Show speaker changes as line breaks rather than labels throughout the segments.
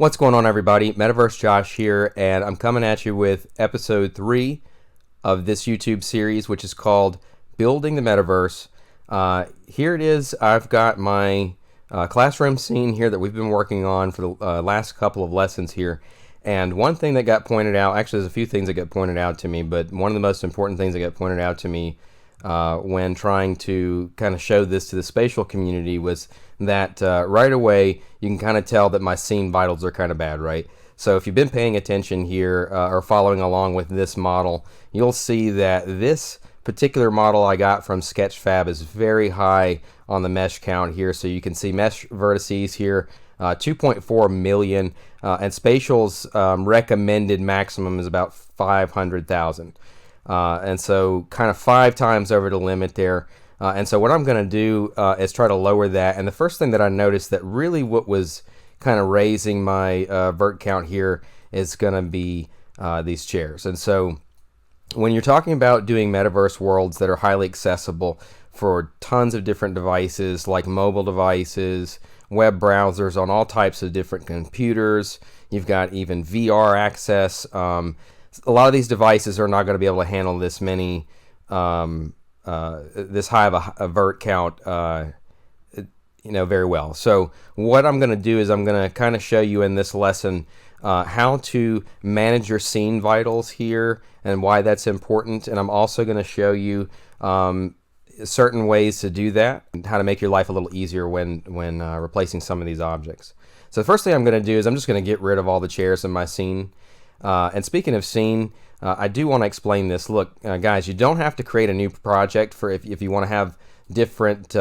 What's going on, everybody? Metaverse Josh here, and I'm coming at you with episode 3 of this YouTube series, which is called Building the Metaverse. Here it is. I've got my classroom scene here that we've been working on for the last couple of lessons here. And one thing that got pointed out, actually there's a few things that got pointed out to me, but one of the most important things that got pointed out to me when trying to kind of show this to the spatial community was that right away you can kind of tell that my scene vitals are kind of bad, right? So if you've been paying attention here or following along with this model, you'll see that this particular model I got from Sketchfab is very high on the mesh count here. So you can see mesh vertices here, 2.4 million, and spatial's recommended maximum is about 500,000. And so kind of 5 times over the limit there. And so what I'm going to do is try to lower that. And the first thing that I noticed that really what was kind of raising my vert count here is going to be these chairs. And so when you're talking about doing metaverse worlds that are highly accessible for tons of different devices like mobile devices, web browsers on all types of different computers, you've got even VR access. A lot of these devices are not going to be able to handle this many this high of a vert count very well. So what I'm going to do is I'm going to kind of show you in this lesson how to manage your scene vitals here and why that's important. And I'm also going to show you certain ways to do that and how to make your life a little easier when replacing some of these objects. So the first thing I'm going to do is I'm just going to get rid of all the chairs in my scene. And speaking of scene, I do want to explain this. Look, guys, you don't have to create a new project for if you want to have different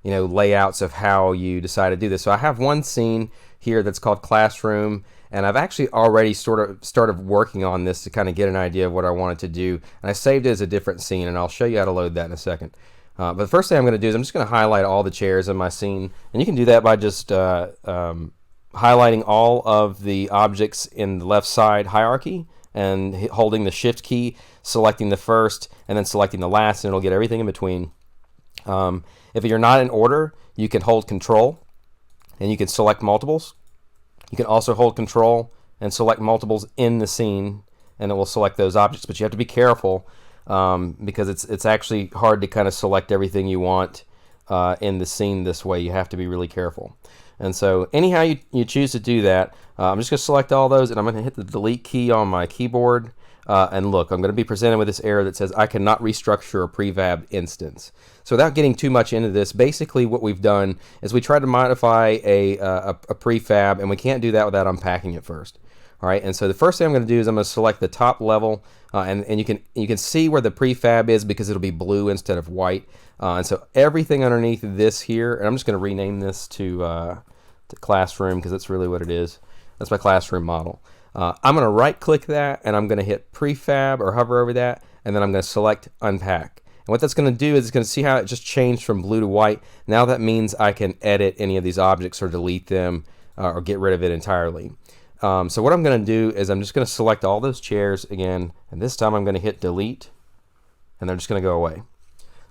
layouts of how you decide to do this. So I have one scene here that's called Classroom, and I've actually already sort of started working on this to kind of get an idea of what I wanted to do. And I saved it as a different scene, and I'll show you how to load that in a second. But the first thing I'm going to do is I'm just going to highlight all the chairs in my scene, and you can do that by just highlighting all of the objects in the left side hierarchy and holding the shift key, selecting the first, and then selecting the last, and it'll get everything in between. If you're not in order, you can hold control and you can select multiples. You can also hold control and select multiples in the scene, and it will select those objects, but you have to be careful because it's actually hard to kind of select everything you want in the scene this way. You have to be really careful. And so anyhow you choose to do that, I'm just going to select all those, and I'm going to hit the delete key on my keyboard. And look, I'm going to be presented with this error that says I cannot restructure a prefab instance. So without getting too much into this, basically what we've done is we tried to modify a prefab, and we can't do that without unpacking it first. All right, and so the first thing I'm going to do is I'm going to select the top level, and you can see where the prefab is because it'll be blue instead of white. And so everything underneath this here, and I'm just going to rename this to Classroom because that's really what it is. That's my Classroom model. I'm going to right click that, and I'm going to hit Prefab or hover over that, and then I'm going to select Unpack. And what that's going to do is it's going to see how it just changed from blue to white. Now that means I can edit any of these objects or delete them or get rid of it entirely. So what I'm going to do is I'm just going to select all those chairs again, and this time I'm going to hit delete, and they're just going to go away.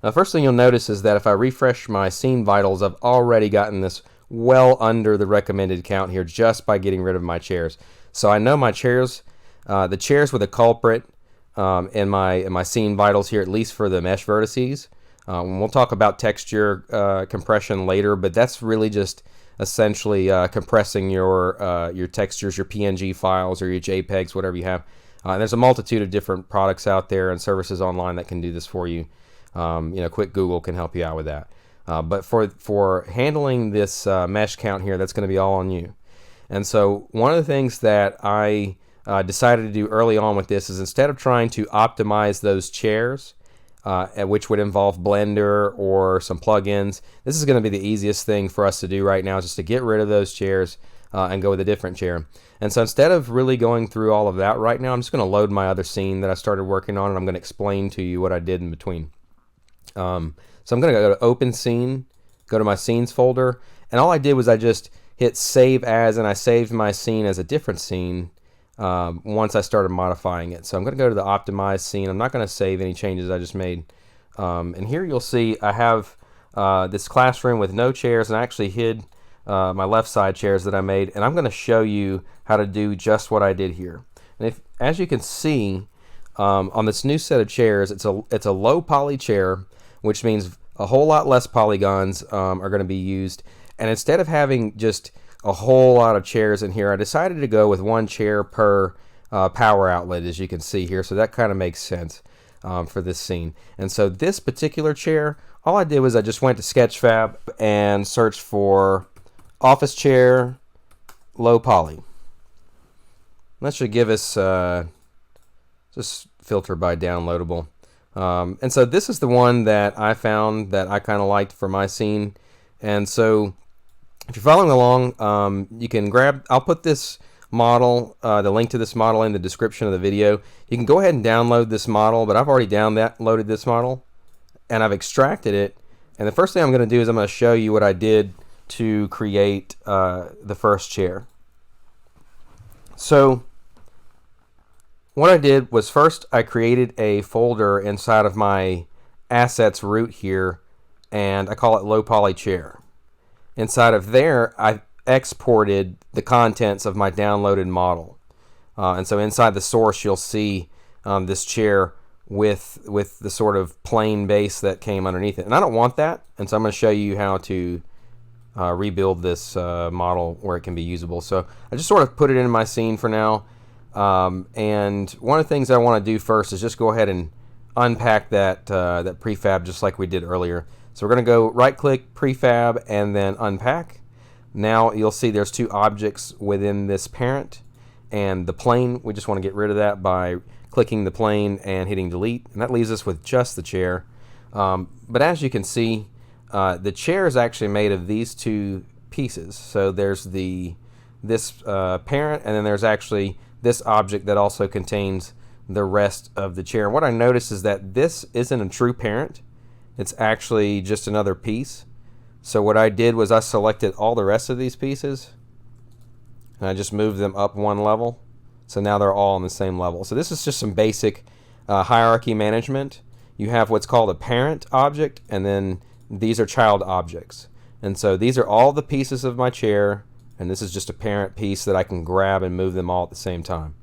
Now, the first thing you'll notice is that if I refresh my scene vitals, I've already gotten this well under the recommended count here just by getting rid of my chairs. So I know my chairs, the chairs were the culprit in my scene vitals here, at least for the mesh vertices. We'll talk about texture compression later, but that's really just essentially compressing your textures, your PNG files or your JPEGs, whatever you have. There's a multitude of different products out there and services online that can do this for you. Quick Google can help you out with that. But for handling this mesh count here, that's going to be all on you. And so one of the things that I decided to do early on with this is instead of trying to optimize those chairs, which would involve Blender or some plugins, this is going to be the easiest thing for us to do right now, just to get rid of those chairs and go with a different chair. And so instead of really going through all of that right now, I'm just going to load my other scene that I started working on, and I'm going to explain to you what I did in between. So I'm going to go to Open Scene, go to my Scenes folder, and all I did was I just hit Save As, and I saved my scene as a different scene once I started modifying it. So I'm going to go to the Optimize scene. I'm not going to save any changes I just made. And here you'll see I have this classroom with no chairs, and I actually hid my left side chairs that I made, and I'm going to show you how to do just what I did here. And as you can see, on this new set of chairs, it's a low poly chair, which means a whole lot less polygons are going to be used. And instead of having just a whole lot of chairs in here, I decided to go with one chair per power outlet, as you can see here. So that kind of makes sense for this scene. And so this particular chair, all I did was I just went to Sketchfab and searched for office chair low poly. That should give us just filter by downloadable. And so this is the one that I found that I kind of liked for my scene. And so if you're following along, you can grab, I'll put this model, the link to this model in the description of the video. You can go ahead and download this model, but I've already downloaded this model and I've extracted it. And the first thing I'm going to do is I'm going to show you what I did to create the first chair. So what I did was first I created a folder inside of my assets root here, and I call it low poly chair. Inside of there, I exported the contents of my downloaded model. And so inside the source, you'll see this chair with the sort of plain base that came underneath it. And I don't want that, and so I'm going to show you how to rebuild this model where it can be usable. So I just sort of put it in my scene for now. And one of the things I want to do first is just go ahead and unpack that prefab just like we did earlier. So we're going to go right click prefab and then unpack. Now you'll see there's two objects within this parent, and the plane, we just want to get rid of that by clicking the plane and hitting delete, and that leaves us with just the chair. But as you can see, the chair is actually made of these two pieces. So there's this parent, and then there's actually this object that also contains the rest of the chair. And what I noticed is that this isn't a true parent. It's actually just another piece. So what I did was I selected all the rest of these pieces and I just moved them up one level. So now they're all on the same level. So this is just some basic hierarchy management. You have what's called a parent object, and then these are child objects. And so these are all the pieces of my chair, and this is just a parent piece that I can grab and move them all at the same time.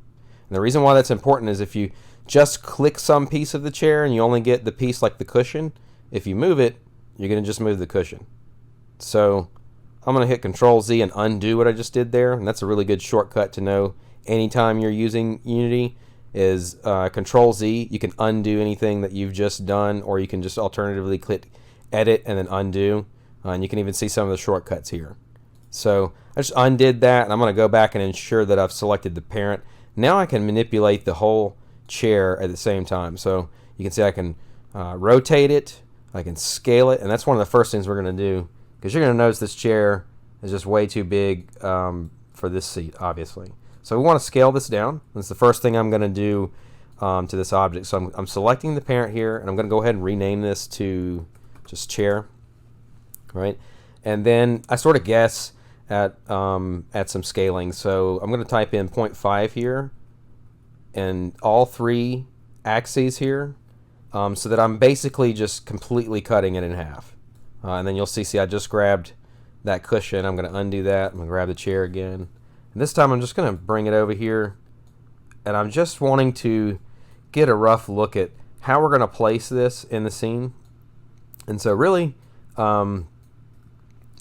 And the reason why that's important is if you just click some piece of the chair and you only get the piece like the cushion, if you move it, you're going to just move the cushion. So I'm going to hit Control Z and undo what I just did there, and that's a really good shortcut to know anytime you're using Unity is Control Z. You can undo anything that you've just done, or you can just alternatively click Edit and then undo, and you can even see some of the shortcuts here. So I just undid that, and I'm going to go back and ensure that I've selected the parent. Now I can manipulate the whole chair at the same time. So you can see I can rotate it, I can scale it, and that's one of the first things we're going to do, because you're going to notice this chair is just way too big for this seat, obviously. So we want to scale this down. That's the first thing I'm going to do to this object. So I'm selecting the parent here, and I'm going to go ahead and rename this to just chair, right? And then I sort of guess at some scaling. So I'm going to type in 0.5 here and all three axes here, so that I'm basically just completely cutting it in half. And then you'll see I just grabbed that cushion. I'm going to undo that. I'm going to grab the chair again. And this time I'm just going to bring it over here, and I'm just wanting to get a rough look at how we're going to place this in the scene. And so really, you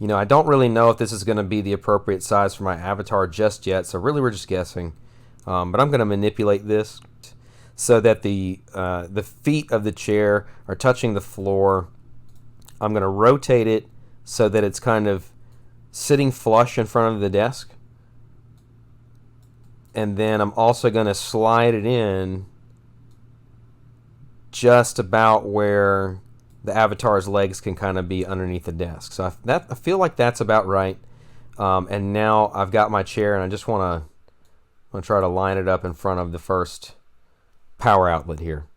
know, I don't really know if this is going to be the appropriate size for my avatar just yet, so really we're just guessing. But I'm going to manipulate this so that the feet of the chair are touching the floor. I'm going to rotate it so that it's kind of sitting flush in front of the desk. And then I'm also going to slide it in just about where the avatar's legs can kind of be underneath the desk. So I feel like that's about right. And now I've got my chair, and I just want to try to line it up in front of the first power outlet here.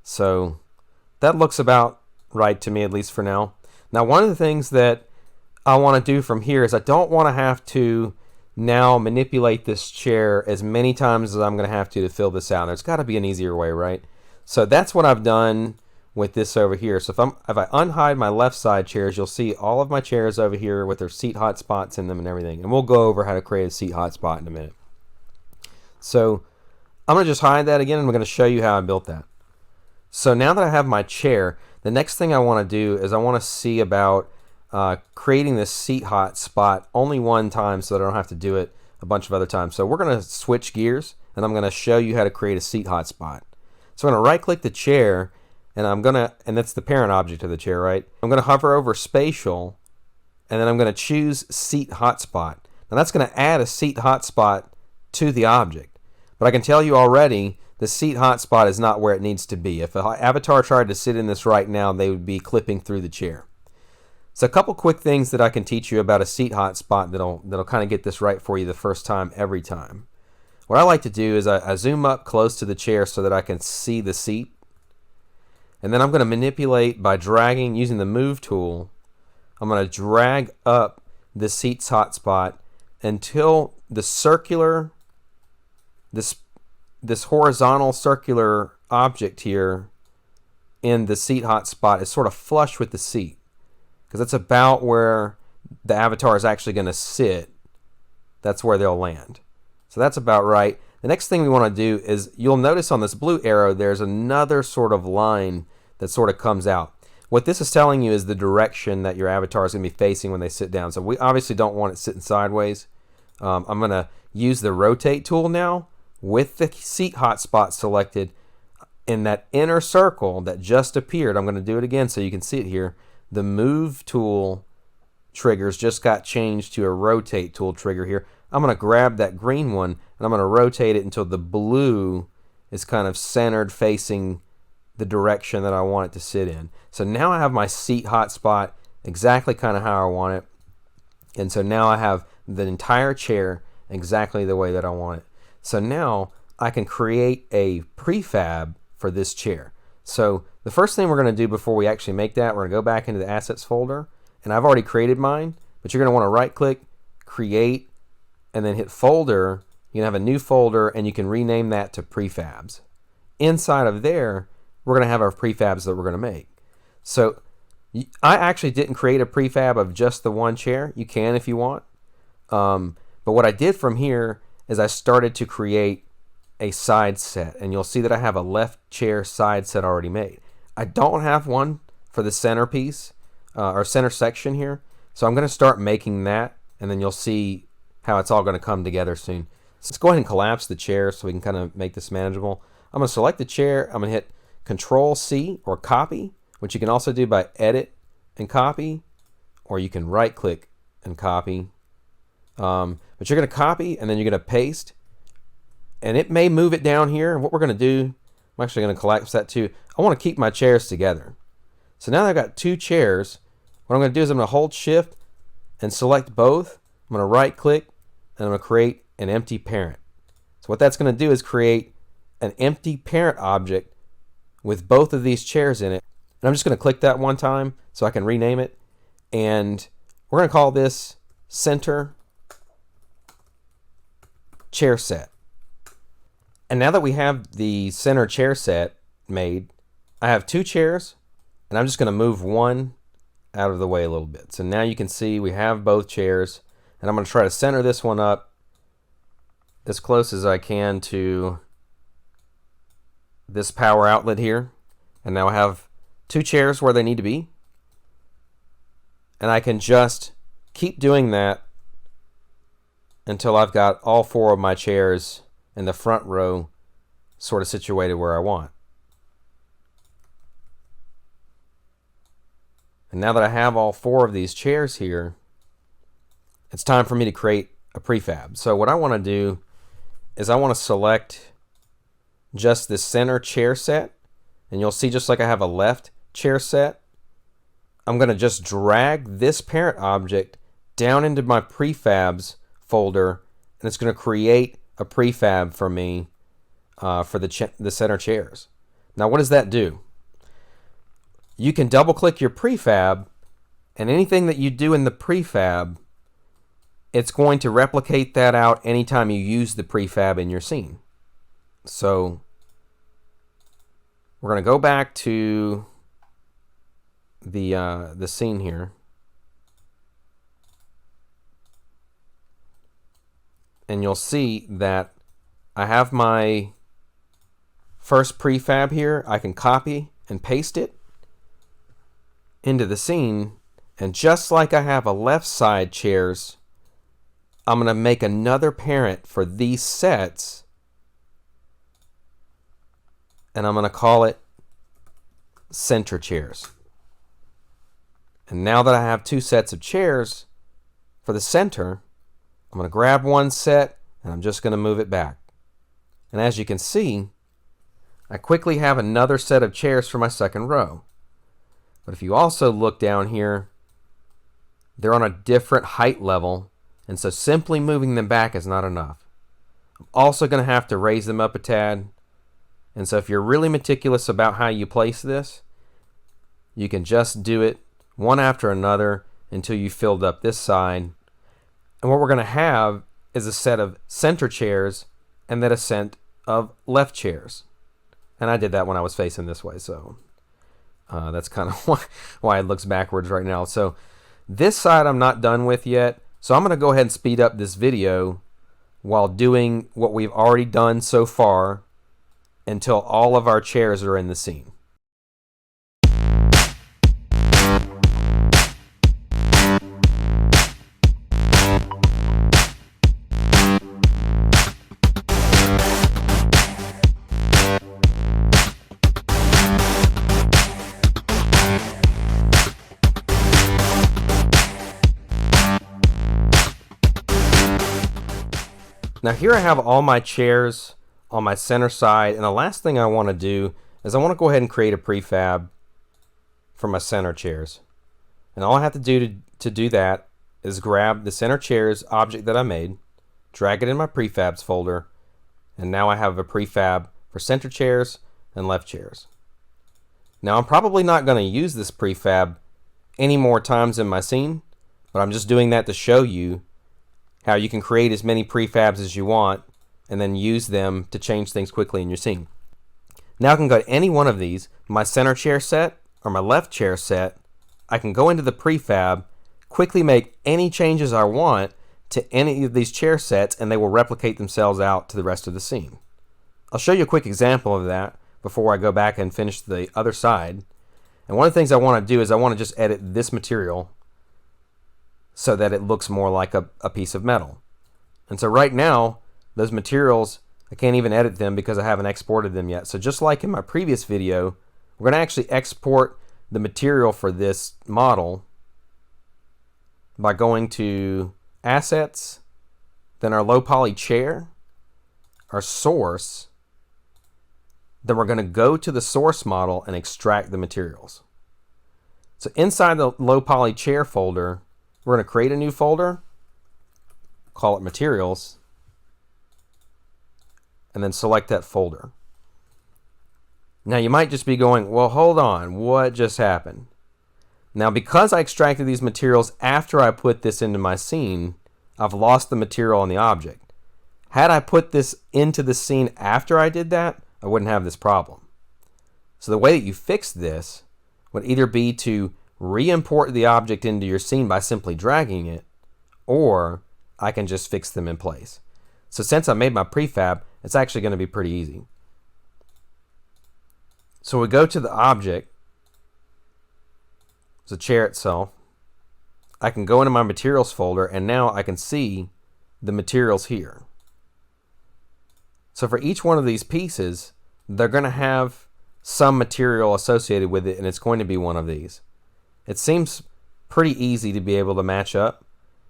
So that looks about right to me, at least for now. Now, one of the things that I want to do from here is I don't want to have to now manipulate this chair as many times as I'm going to have to fill this out. There's got to be an easier way, right? So that's what I've done with this over here. So if I unhide my left side chairs, you'll see all of my chairs over here with their seat hotspots in them and everything. And we'll go over how to create a seat hotspot in a minute. So I'm going to just hide that again, and I'm going to show you how I built that. So now that I have my chair, the next thing I want to do is I want to see about creating this seat hotspot only one time so that I don't have to do it a bunch of other times. So we're going to switch gears, and I'm going to show you how to create a seat hotspot. So I'm going to right click the chair, and and that's the parent object of the chair, right? I'm going to hover over spatial, and then I'm going to choose seat hotspot. Now that's going to add a seat hotspot to the object. But I can tell you already, the seat hotspot is not where it needs to be. If an avatar tried to sit in this right now, they would be clipping through the chair. So a couple quick things that I can teach you about a seat hotspot that'll kind of get this right for you the first time every time. What I like to do is I zoom up close to the chair so that I can see the seat. And then I'm going to manipulate by dragging, using the move tool. I'm going to drag up the seat's hotspot until the circular, this horizontal circular object here in the seat hotspot is sort of flush with the seat, because that's about where the avatar is actually going to sit. That's where they'll land. So that's about right. The next thing we want to do is, you'll notice on this blue arrow there's another sort of line that sort of comes out. What this is telling you is the direction that your avatar is going to be facing when they sit down. So we obviously don't want it sitting sideways. I'm going to use the rotate tool now with the seat hotspot selected in that inner circle that just appeared. I'm going to do it again so you can see it here. The move tool triggers just got changed to a rotate tool trigger here. I'm going to grab that green one and I'm going to rotate it until the blue is kind of centered facing the direction that I want it to sit in. So now I have my seat hotspot exactly kind of how I want it. And so now I have the entire chair exactly the way that I want it. So now I can create a prefab for this chair. So the first thing we're going to do before we actually make that, we're going to go back into the assets folder, and I've already created mine, but you're going to want to right click, create, and then hit folder. You can have a new folder and you can rename that to prefabs. Inside of there, we're going to have our prefabs that we're going to make. So I actually didn't create a prefab of just the one chair. You can if you want. But what I did from here is I started to create a side set, and you'll see that I have a left chair side set already made. I don't have one for the centerpiece or center section here, so I'm going to start making that, and then you'll see how it's all going to come together soon. So let's go ahead and collapse the chair so we can kind of make this manageable. I'm going to select the chair. I'm going to hit Control C or copy, which you can also do by edit and copy, or you can right click and copy. But you're going to copy and then you're going to paste, and it may move it down here. And what we're going to do, I'm actually going to collapse that too. I want to keep my chairs together. So now that I've got two chairs, what I'm going to do is I'm going to hold shift and select both. I'm going to right click and I'm going to create an empty parent. So what that's going to do is create an empty parent object with both of these chairs in it. And I'm just going to click that one time so I can rename it. And we're going to call this center chair set. And now that we have the center chair set made, I have two chairs, and I'm just going to move one out of the way a little bit. So now you can see we have both chairs, and I'm going to try to center this one up as close as I can to this power outlet here. And now I have two chairs where they need to be. And I can just keep doing that until I've got all four of my chairs in the front row sort of situated where I want. And now that I have all four of these chairs here, it's time for me to create a prefab. So what I want to do is I want to select just the center chair set, and you'll see just like I have a left chair set, I'm going to just drag this parent object down into my prefabs folder, and it's going to create a prefab for me for the center chairs. Now what does that do? You can double click your prefab, and anything that you do in the prefab, it's going to replicate that out anytime you use the prefab in your scene. So we're going to go back to the scene here. And you'll see that I have my first prefab here. I can copy and paste it into the scene. And just like I have a left side chairs, I'm going to make another parent for these sets. And I'm going to call it center chairs. And now that I have two sets of chairs for the center, I'm going to grab one set and I'm just going to move it back. And as you can see, I quickly have another set of chairs for my second row. But if you also look down here, they're on a different height level, and so simply moving them back is not enough. I'm also going to have to raise them up a tad. And so if you're really meticulous about how you place this, you can just do it one after another until you filled up this side. And what we're going to have is a set of center chairs and then a set of left chairs. And I did that when I was facing this way, so that's kind of why it looks backwards right now. So this side I'm not done with yet, so I'm going to go ahead and speed up this video while doing what we've already done so far until all of our chairs are in the scene. Now here I have all my chairs on my center side, and the last thing I want to do is I want to go ahead and create a prefab for my center chairs. And all I have to do to do that is grab the center chairs object that I made, drag it in my prefabs folder, and now I have a prefab for center chairs and left chairs. Now I'm probably not going to use this prefab any more times in my scene, but I'm just doing that to show you how you can create as many prefabs as you want and then use them to change things quickly in your scene. Now I can go to any one of these, my center chair set or my left chair set. I can go into the prefab, quickly make any changes I want to any of these chair sets, and they will replicate themselves out to the rest of the scene. I'll show you a quick example of that before I go back and finish the other side. And one of the things I want to do is I want to just edit this material so that it looks more like a piece of metal. And so right now, those materials, I can't even edit them because I haven't exported them yet. So just like in my previous video, we're going to actually export the material for this model by going to Assets, then our low poly chair, our source, then we're going to go to the source model and extract the materials. So inside the low poly chair folder, we're going to create a new folder, call it materials, and then select that folder. Now you might just be going, well, hold on, what just happened? Now because I extracted these materials after I put this into my scene, I've lost the material on the object. Had I put this into the scene after I did that, I wouldn't have this problem. So the way that you fix this would either be to re-import the object into your scene by simply dragging it, or I can just fix them in place. So since I made my prefab, it's actually going to be pretty easy. So we go to the object, the chair itself. I can go into my materials folder, and now I can see the materials here. So for each one of these pieces, they're going to have some material associated with it, and it's going to be one of these. It seems pretty easy to be able to match up.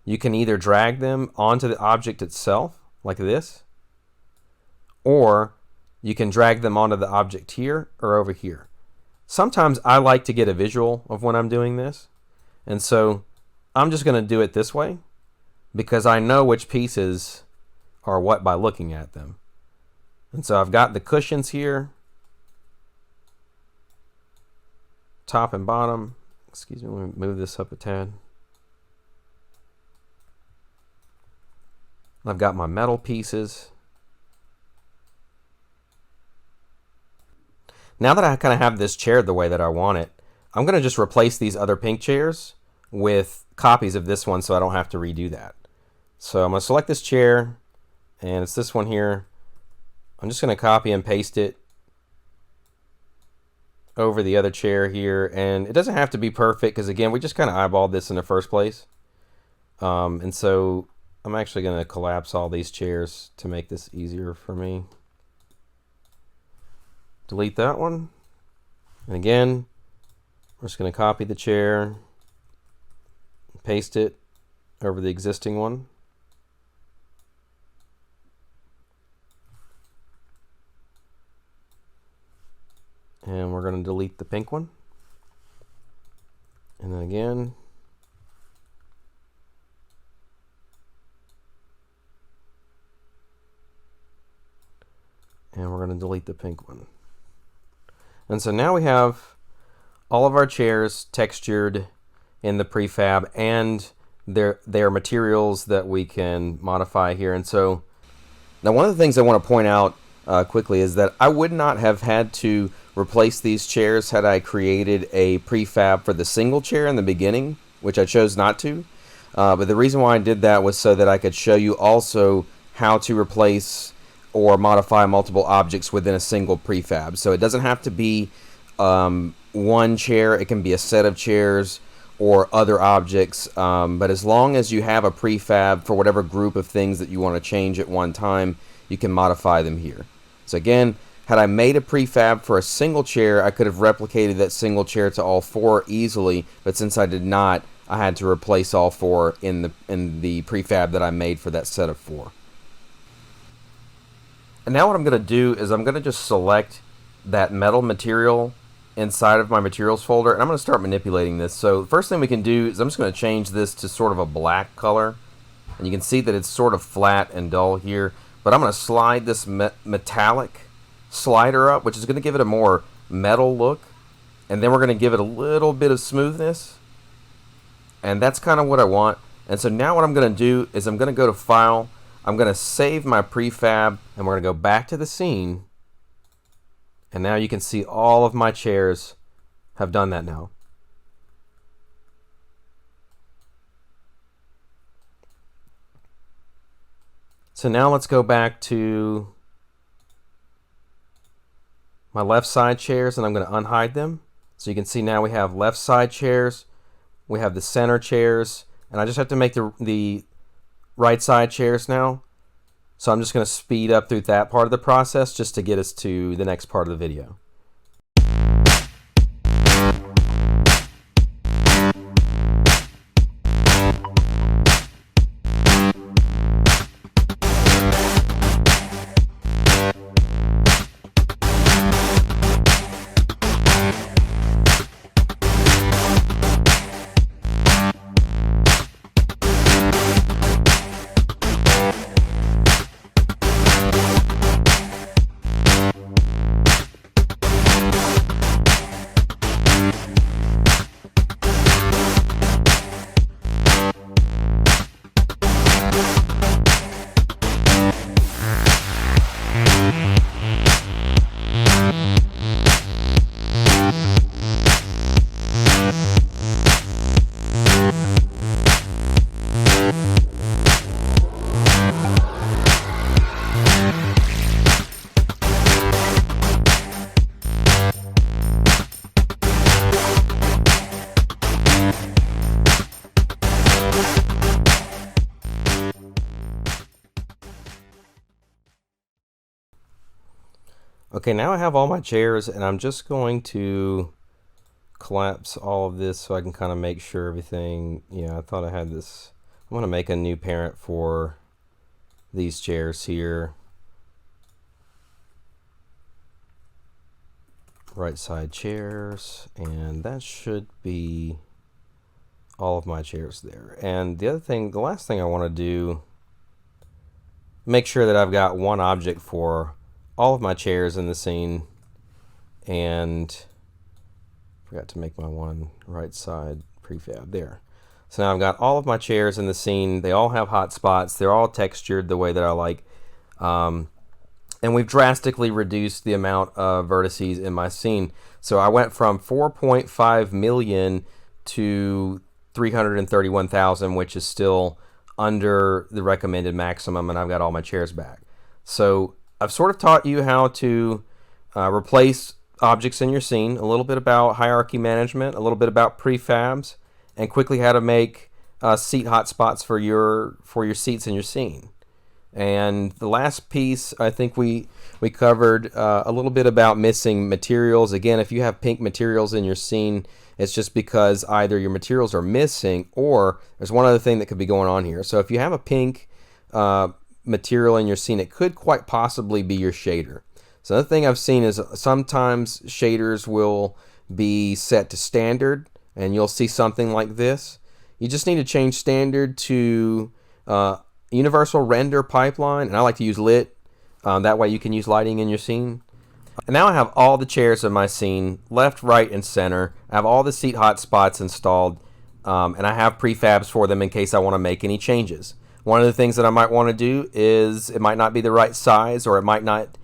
You can either drag them onto the object itself, like this, or you can drag them onto the object here or over here. Sometimes I like to get a visual of when I'm doing this, and so I'm just going to do it this way because I know which pieces are what by looking at them. And so I've got the cushions here, top and bottom. Excuse me, let me move this up a tad. I've got my metal pieces. Now that I kind of have this chair the way that I want it, I'm going to just replace these other pink chairs with copies of this one so I don't have to redo that. So I'm going to select this chair, and it's this one here. I'm just going to copy and paste it over the other chair here, and it doesn't have to be perfect because again we just kind of eyeballed this in the first place, and so I'm actually going to collapse all these chairs to make this easier for me. Delete that one, and again we're just going to copy the chair, paste it over the existing one. And we're going to delete the pink one. And then again. And we're going to delete the pink one. And so now we have all of our chairs textured in the prefab, and they're materials that we can modify here. And so now one of the things I want to point out quickly is that I would not have had to replace these chairs had I created a prefab for the single chair in the beginning, which I chose not to. But the reason why I did that was so that I could show you also how to replace or modify multiple objects within a single prefab. So it doesn't have to be one chair, it can be a set of chairs or other objects, but as long as you have a prefab for whatever group of things that you want to change at one time, you can modify them here. So again, had I made a prefab for a single chair, I could have replicated that single chair to all four easily, but since I did not, I had to replace all four in the prefab that I made for that set of four. And now what I'm going to do is I'm going to just select that metal material inside of my materials folder, and I'm going to start manipulating this. So the first thing we can do is I'm just going to change this to sort of a black color, and you can see that it's sort of flat and dull here, but I'm going to slide this metallic slider up, which is going to give it a more metal look, and then we're going to give it a little bit of smoothness, and that's kind of what I want. And so now what I'm going to do is I'm going to go to File, I'm going to save my prefab, and we're going to go back to the scene, and now you can see all of my chairs have done that now. So now let's go back to my left side chairs, and I'm going to unhide them. So you can see now we have left side chairs, we have the center chairs, and I just have to make the right side chairs now. So I'm just going to speed up through that part of the process just to get us to the next part of the video. Okay, now I have all my chairs, and I'm just going to collapse all of this so I can kind of make sure everything, I thought I had this. I'm going to make a new parent for these chairs here. Right side chairs, and that should be all of my chairs there. And the last thing I want to do, make sure that I've got one object for all of my chairs in the scene, and forgot to make my one right side prefab there. So now I've got all of my chairs in the scene. They all have hotspots. They're all textured the way that I like. And we've drastically reduced the amount of vertices in my scene. So I went from 4.5 million to 331,000, which is still under the recommended maximum, and I've got all my chairs back. So I've sort of taught you how to replace objects in your scene, a little bit about hierarchy management, a little bit about prefabs, and quickly how to make seat hotspots for your seats in your scene. And the last piece, I think we covered a little bit about missing materials. Again, if you have pink materials in your scene, it's just because either your materials are missing or there's one other thing that could be going on here. So if you have a pink material in your scene, it could quite possibly be your shader. So the thing I've seen is sometimes shaders will be set to standard, and you'll see something like this. You just need to change standard to universal render pipeline, and I like to use lit. That way you can use lighting in your scene. And now I have all the chairs in my scene, left, right, and center. I have all the seat hotspots installed, and I have prefabs for them in case I want to make any changes. One of the things that I might want to do is it might not be the right size, or it might not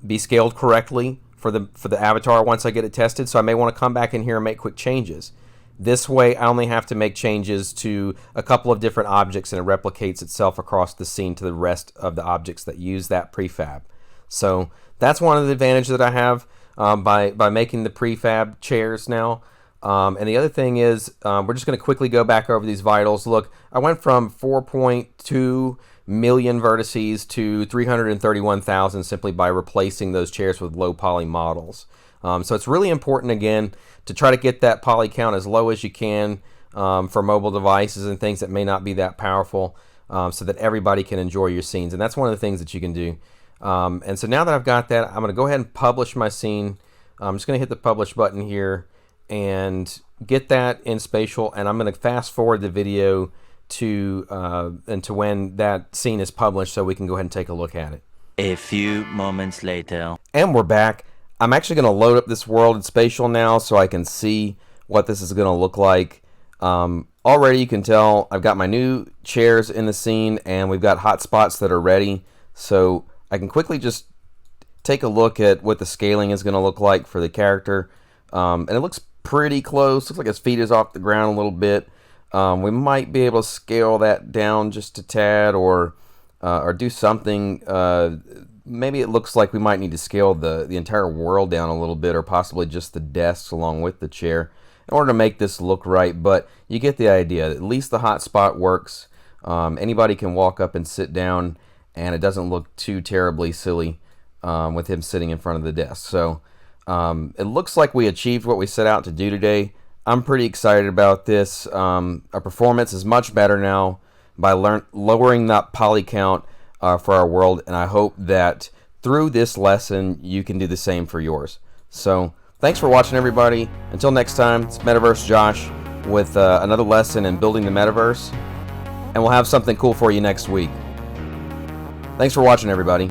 be scaled correctly for the avatar once I get it tested. So I may want to come back in here and make quick changes. This way I only have to make changes to a couple of different objects, and it replicates itself across the scene to the rest of the objects that use that prefab. So that's one of the advantages that I have by making the prefab chairs now. And the other thing is we're just going to quickly go back over these vitals. Look, I went from 4.2 million vertices to 331,000 simply by replacing those chairs with low poly models. So it's really important, again, to try to get that poly count as low as you can for mobile devices and things that may not be that powerful, so that everybody can enjoy your scenes. And that's one of the things that you can do. And so now that I've got that, I'm going to go ahead and publish my scene. I'm just going to hit the publish button here and get that in spatial, and I'm going to fast forward the video to when that scene is published so we can go ahead and take a look at it.
A few moments later.
And we're back. I'm actually going to load up this world in spatial now so I can see what this is going to look like. Already you can tell I've got my new chairs in the scene, and we've got hotspots that are ready. So I can quickly just take a look at what the scaling is going to look like for the character. And it looks pretty close. Looks like his feet is off the ground a little bit. We might be able to scale that down just a tad, or do something. Maybe it looks like we might need to scale the entire world down a little bit, or possibly just the desks along with the chair in order to make this look right. But you get the idea. At least the hotspot works. Anybody can walk up and sit down, and it doesn't look too terribly silly with him sitting in front of the desk. So it looks like we achieved what we set out to do today. I'm pretty excited about this. Our performance is much better now by lowering that poly count for our world, and I hope that through this lesson you can do the same for yours. So thanks for watching, everybody. Until next time, it's Metaverse Josh with another lesson in building the Metaverse, and we'll have something cool for you next week. Thanks for watching, everybody.